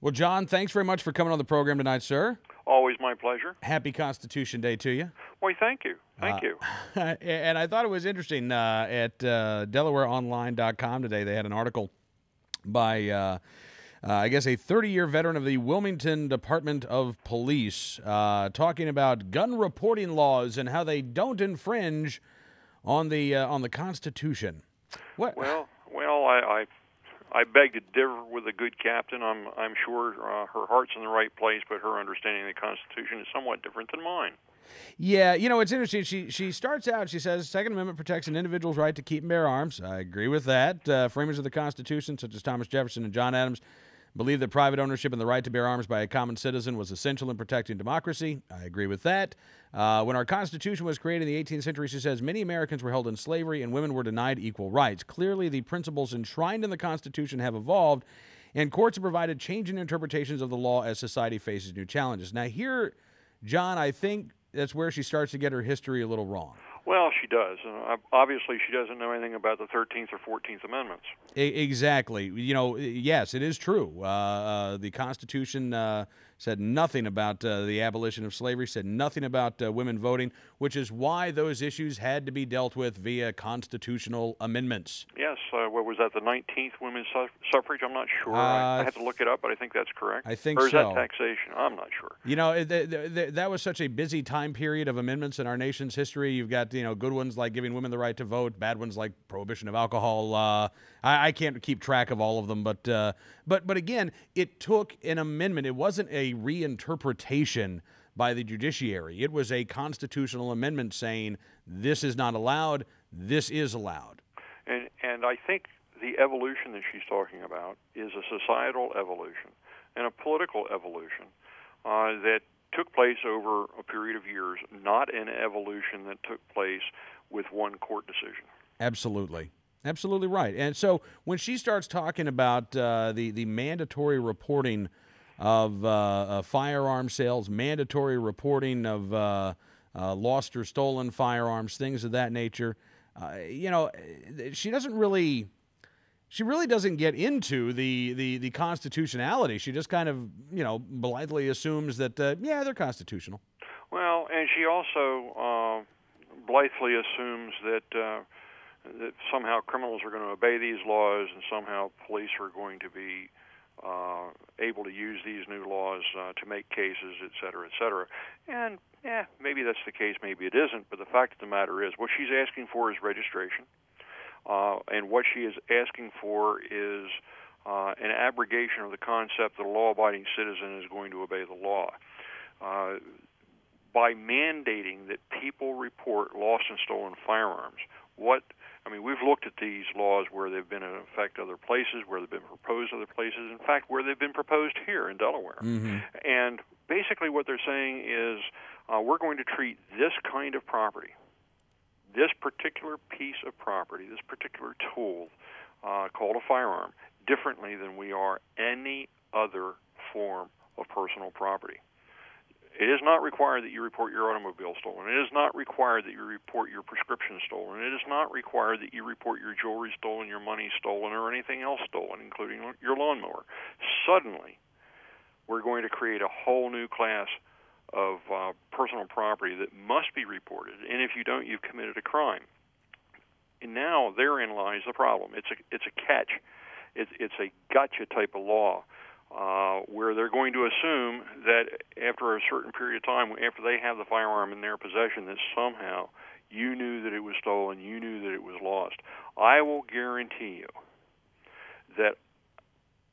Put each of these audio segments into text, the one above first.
Well, John, thanks very much for coming on the program tonight, sir. Always my pleasure. Happy Constitution Day to you. Well, thank you. Thank you. And I thought it was interesting at DelawareOnline.com today. They had an article by, I guess, a 30-year veteran of the Wilmington Department of Police talking about gun reporting laws and how they don't infringe on the Constitution. What? Well, I beg to differ with a good captain. I'm sure her heart's in the right place, but her understanding of the Constitution is somewhat different than mine. Yeah, you know, it's interesting. She starts out, she says, Second Amendment protects an individual's right to keep and bear arms. I agree with that. Framers of the Constitution, such as Thomas Jefferson and John Adams, believed that private ownership and the right to bear arms by a common citizen was essential in protecting democracy. I agree with that. When our Constitution was created in the 18th century, she says, many Americans were held in slavery and women were denied equal rights. Clearly, the principles enshrined in the Constitution have evolved, and courts have provided changing interpretations of the law as society faces new challenges. Now here, John, I think that's where she starts to get her history a little wrong. Well, she does. Obviously, she doesn't know anything about the 13th or 14th Amendments. Exactly. You know, yes, it is true. The Constitution said nothing about the abolition of slavery, said nothing about women voting, which is why those issues had to be dealt with via constitutional amendments. Yes. What was that, the 19th women's suffrage? I'm not sure. I had to look it up, but I think that's correct. I think so. Or is that taxation? I'm not sure. You know, that was such a busy time period of amendments in our nation's history. You've got, you know, good ones like giving women the right to vote, bad ones like prohibition of alcohol. I can't keep track of all of them, but again, it took an amendment. It wasn't a reinterpretation by the judiciary. It was a constitutional amendment saying this is not allowed, this is allowed. And I think the evolution that she's talking about is a societal evolution and a political evolution that took place over a period of years, not an evolution that took place with one court decision. Absolutely. Absolutely right. And so when she starts talking about the mandatory reporting of firearm sales, mandatory reporting of lost or stolen firearms, things of that nature, you know, she really doesn't get into the constitutionality. She just kind of, you know, blithely assumes that, yeah, they're constitutional. Well, and she also blithely assumes that somehow criminals are going to obey these laws and somehow police are going to be able to use these new laws to make cases, et cetera, et cetera. And, maybe that's the case, maybe it isn't, but the fact of the matter is what she's asking for is registration. And what she is asking for is an abrogation of the concept that a law-abiding citizen is going to obey the law. By mandating that people report lost and stolen firearms, we've looked at these laws where they've been in effect other places, where they've been proposed other places, in fact, where they've been proposed here in Delaware. Mm-hmm. And basically what they're saying is we're going to treat this kind of property, this particular piece of property, this particular tool called a firearm, differently than we are any other form of personal property. It is not required that you report your automobile stolen. It is not required that you report your prescription stolen. It is not required that you report your jewelry stolen, your money stolen, or anything else stolen, including your lawnmower. Suddenly, we're going to create a whole new class of personal property that must be reported, and if you don't, you've committed a crime. And now therein lies the problem. It's a catch. It's a gotcha type of law where they're going to assume that after a certain period of time, after they have the firearm in their possession, that somehow you knew that it was stolen, you knew that it was lost. I will guarantee you that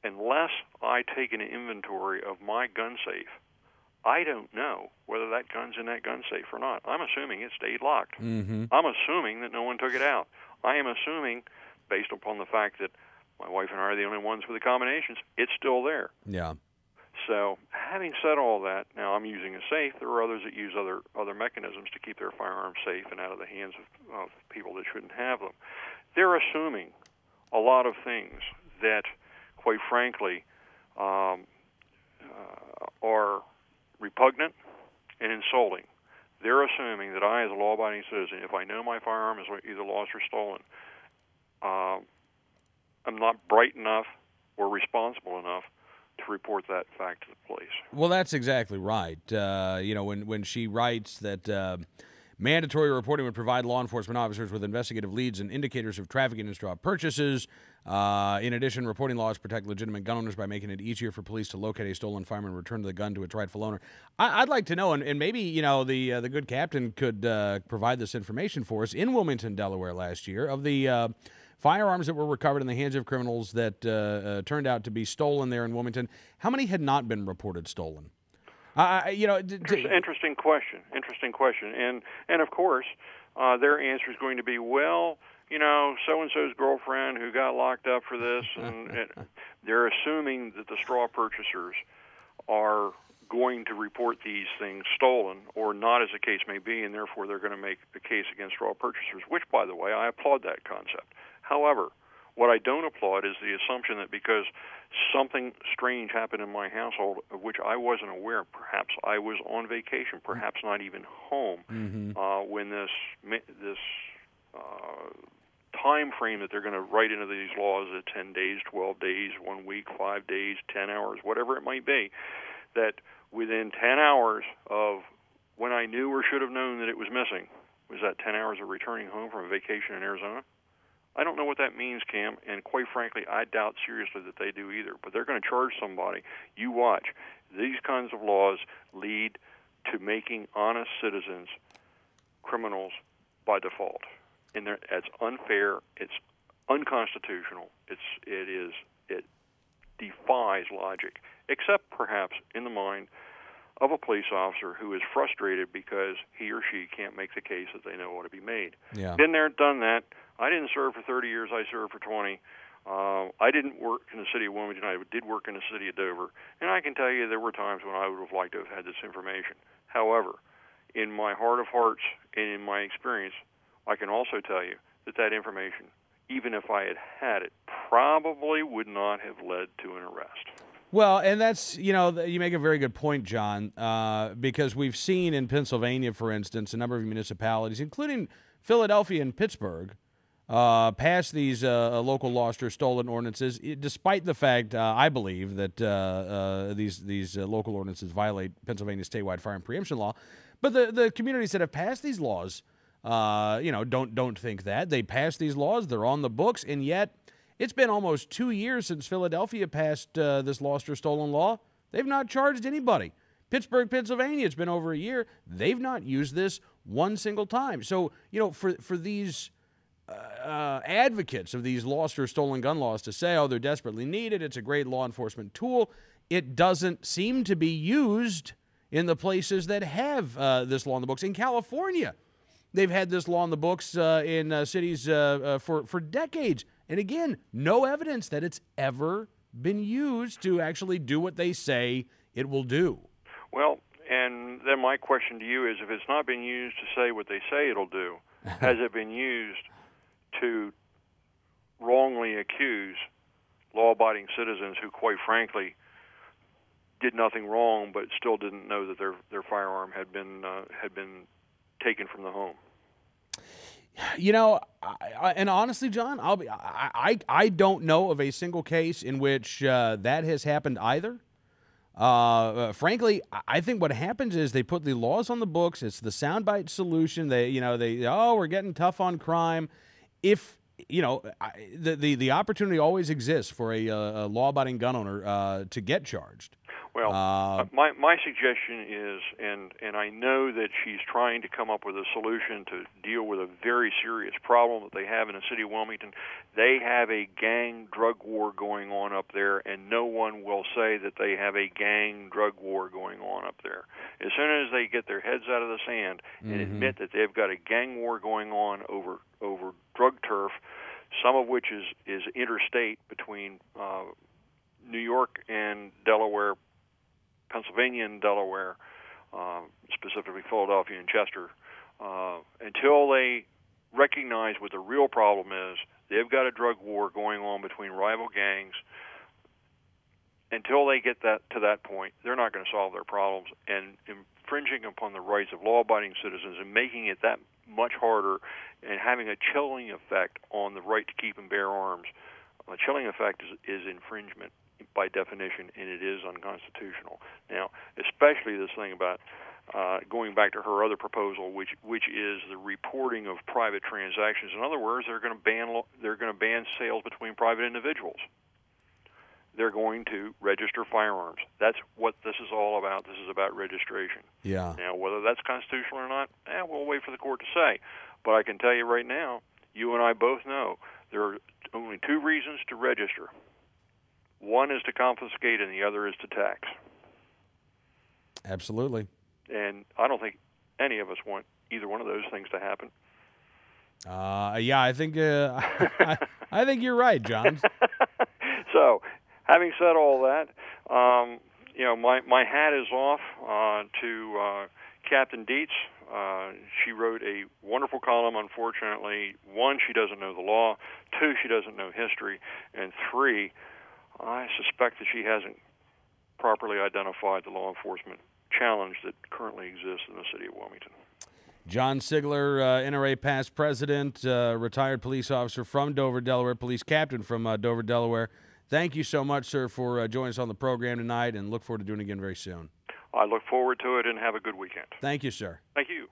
unless I take an inventory of my gun safe, I don't know whether that gun's in that gun safe or not. I'm assuming it stayed locked. Mm-hmm. I'm assuming that no one took it out. I am assuming, based upon the fact that my wife and I are the only ones with the combinations, it's still there. Yeah. So having said all that, now I'm using a safe. There are others that use other mechanisms to keep their firearms safe and out of the hands of people that shouldn't have them. They're assuming a lot of things that, quite frankly, are repugnant and insulting. They're assuming that I, as a law-abiding citizen, if I know my firearm is either lost or stolen, I'm not bright enough or responsible enough to report that fact to the police. Well, that's exactly right. When she writes that mandatory reporting would provide law enforcement officers with investigative leads and indicators of trafficking and straw purchases. In addition, reporting laws protect legitimate gun owners by making it easier for police to locate a stolen firearm and return the gun to its rightful owner. I'd like to know, and maybe the good captain could provide this information for us. In Wilmington, Delaware, last year, of the firearms that were recovered in the hands of criminals that turned out to be stolen there in Wilmington, how many had not been reported stolen? Interesting question. And of course, their answer is going to be, well, so-and-so's girlfriend who got locked up for this, and they're assuming that the straw purchasers are going to report these things stolen or not, as the case may be, and therefore they're going to make the case against straw purchasers, which, by the way, I applaud that concept. However, what I don't applaud is the assumption that because something strange happened in my household of which I wasn't aware, perhaps I was on vacation, perhaps not even home, when this time frame that they're going to write into these laws at 10 days, 12 days, 1 week, 5 days, 10 hours, whatever it might be, that within 10 hours of when I knew or should have known that it was missing, was that 10 hours of returning home from a vacation in Arizona? I don't know what that means, Cam, and quite frankly, I doubt seriously that they do either. But they're going to charge somebody. You watch. These kinds of laws lead to making honest citizens criminals by default. And it's unfair. It's unconstitutional. It defies logic, except perhaps in the mind of a police officer who is frustrated because he or she can't make the case that they know ought to be made. Yeah. Been there, done that. I didn't serve for 30 years. I served for 20. I didn't work in the city of Wilmington. I did work in the city of Dover. And I can tell you there were times when I would have liked to have had this information. However, in my heart of hearts and in my experience, I can also tell you that information, even if I had it, probably would not have led to an arrest. Well, and that's, you make a very good point, John, because we've seen in Pennsylvania, for instance, a number of municipalities, including Philadelphia and Pittsburgh, pass these local lost or stolen ordinances, despite the fact, I believe, that these local ordinances violate Pennsylvania's statewide firearm preemption law. But the communities that have passed these laws, don't think that. They pass these laws, they're on the books, and yet it's been almost 2 years since Philadelphia passed this lost or stolen law. They've not charged anybody. Pittsburgh, Pennsylvania, it's been over a year. They've not used this one single time. So, for these advocates of these lost or stolen gun laws to say, oh, they're desperately needed, it's a great law enforcement tool, it doesn't seem to be used in the places that have this law in the books. In California, they've had this law in the books in cities for decades. And again, no evidence that it's ever been used to actually do what they say it will do. Well, and then my question to you is, if it's not been used to say what they say it'll do, has it been used to wrongly accuse law-abiding citizens who, quite frankly, did nothing wrong but still didn't know that their firearm had been taken from the home? And honestly, John, I don't know of a single case in which that has happened either. Frankly, I think what happens is they put the laws on the books. It's the soundbite solution. We're getting tough on crime. If the opportunity always exists for a law-abiding gun owner to get charged. Well, my suggestion is, and I know that she's trying to come up with a solution to deal with a very serious problem that they have in the city of Wilmington. They have a gang drug war going on up there, and no one will say that they have a gang drug war going on up there. As soon as they get their heads out of the sand and admit that they've got a gang war going on over drug turf, some of which is interstate between New York and Delaware, Pennsylvania and Delaware, specifically Philadelphia and Chester, until they recognize what the real problem is, they've got a drug war going on between rival gangs. Until they get to that point, they're not going to solve their problems, and infringing upon the rights of law-abiding citizens and making it that much harder and having a chilling effect on the right to keep and bear arms. A chilling effect is infringement. by definition, and it is unconstitutional. Now, especially this thing about going back to her other proposal, which is the reporting of private transactions. In other words, they're going to ban sales between private individuals. They're going to register firearms. That's what this is all about. This is about registration. Yeah. Now, whether that's constitutional or not, we'll wait for the court to say. But I can tell you right now, you and I both know there are only two reasons to register. One is to confiscate, and the other is to tax. Absolutely. And I don't think any of us want either one of those things to happen. Yeah, I think I think you're right, John. So, having said all that, my hat is off to Captain Dietz. She wrote a wonderful column. Unfortunately, one, she doesn't know the law. Two, she doesn't know history. And three, I suspect that she hasn't properly identified the law enforcement challenge that currently exists in the city of Wilmington. John Sigler, NRA past president, retired police officer from Dover, Delaware, police captain from Dover, Delaware. Thank you so much, sir, for joining us on the program tonight, and look forward to doing it again very soon. I look forward to it, and have a good weekend. Thank you, sir. Thank you.